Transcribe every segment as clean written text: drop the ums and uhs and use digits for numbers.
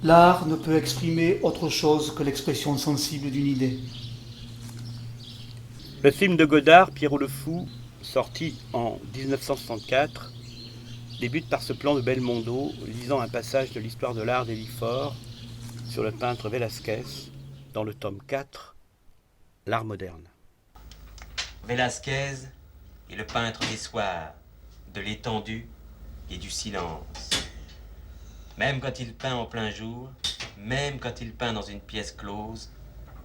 L'art ne peut exprimer autre chose que l'expression sensible d'une idée. Le film de Godard, Pierrot le Fou, sorti en 1964, débute par ce plan de Belmondo lisant un passage de l'histoire de l'art d'Élie Faure sur le peintre Velázquez dans le tome 4, L'art moderne. Velázquez est le peintre des soirs, de l'étendue et du silence. Même quand il peint en plein jour, même quand il peint dans une pièce close,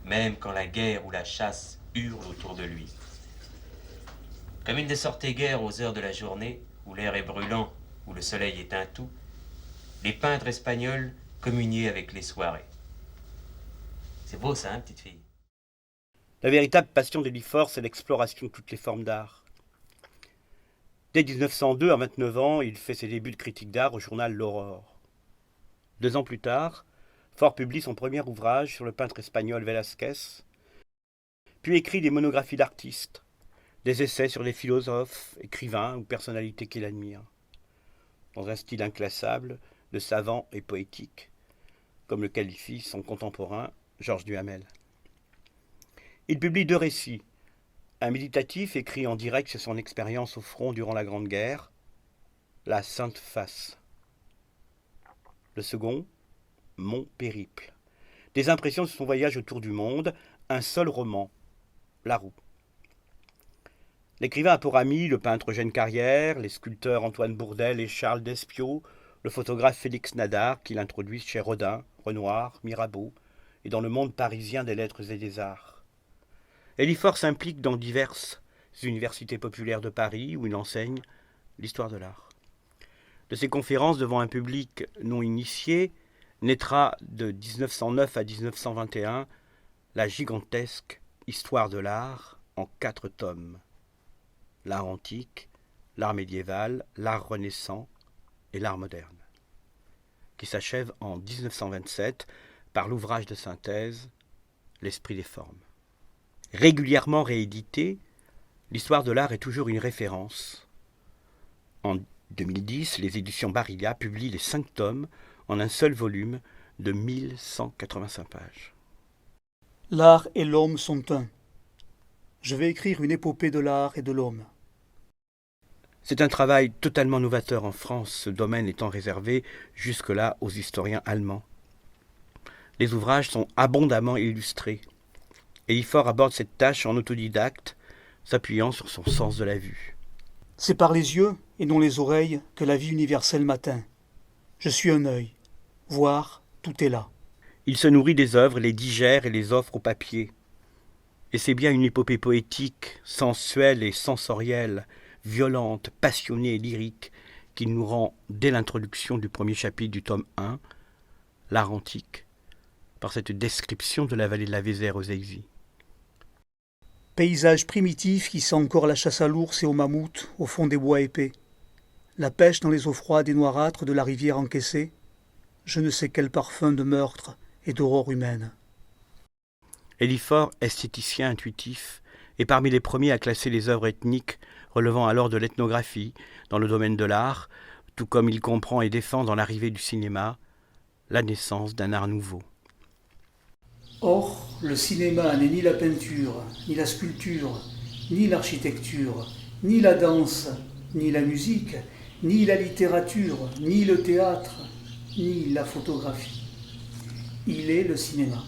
même quand la guerre ou la chasse hurle autour de lui. Comme il ne sortait guère aux heures de la journée, où l'air est brûlant, où le soleil éteint tout, les peintres espagnols communiaient avec les soirées. C'est beau ça, hein, petite fille? La véritable passion d'Élie Faure, c'est l'exploration de toutes les formes d'art. Dès 1902, à 29 ans, il fait ses débuts de critique d'art au journal L'Aurore. 2 ans plus tard, Faure publie son premier ouvrage sur le peintre espagnol Velázquez, puis écrit des monographies d'artistes, des essais sur les philosophes, écrivains ou personnalités qu'il admire, dans un style inclassable, de savant et poétique, comme le qualifie son contemporain Georges Duhamel. Il publie 2 récits, un méditatif écrit en direct sur son expérience au front durant la Grande Guerre, La Sainte Face. Le second, Mon périple. Des impressions de son voyage autour du monde, un seul roman, La Roue. L'écrivain a pour amis le peintre Eugène Carrière, les sculpteurs Antoine Bourdelle et Charles Despiau, le photographe Félix Nadar, qui l'introduit chez Rodin, Renoir, Mirabeau, et dans le monde parisien des lettres et des arts. Élie Faure s'implique dans diverses universités populaires de Paris où il enseigne l'histoire de l'art. De ses conférences devant un public non initié, naîtra de 1909 à 1921 la gigantesque Histoire de l'art en 4 tomes. L'art antique, l'art médiéval, l'art renaissant et l'art moderne, qui s'achève en 1927 par l'ouvrage de synthèse L'esprit des formes. Régulièrement réédité, l'histoire de l'art est toujours une référence. En 2010, les éditions Barilla publient les 5 tomes en un seul volume de 1185 pages. L'art et l'homme sont un. Je vais écrire une épopée de l'art et de l'homme. C'est un travail totalement novateur en France, ce domaine étant réservé jusque-là aux historiens allemands. Les ouvrages sont abondamment illustrés. Élie Faure aborde cette tâche en autodidacte, s'appuyant sur son sens de la vue. C'est par les yeux et non les oreilles que la vie universelle m'atteint. Je suis un œil. Voir, tout est là. Il se nourrit des œuvres, les digère et les offre au papier. Et c'est bien une épopée poétique, sensuelle et sensorielle, violente, passionnée et lyrique, qu'il nous rend dès l'introduction du premier chapitre du tome 1, L'art antique, par cette description de la vallée de la Vézère aux Aiguilles. Paysage primitif qui sent encore la chasse à l'ours et au mammouth au fond des bois épais. La pêche dans les eaux froides et noirâtres de la rivière encaissée. Je ne sais quel parfum de meurtre et d'aurore humaine. Élie Faure, esthéticien intuitif, est parmi les premiers à classer les œuvres ethniques relevant alors de l'ethnographie dans le domaine de l'art, tout comme il comprend et défend dans l'arrivée du cinéma la naissance d'un art nouveau. Or, le cinéma n'est ni la peinture, ni la sculpture, ni l'architecture, ni la danse, ni la musique, ni la littérature, ni le théâtre, ni la photographie. Il est le cinéma.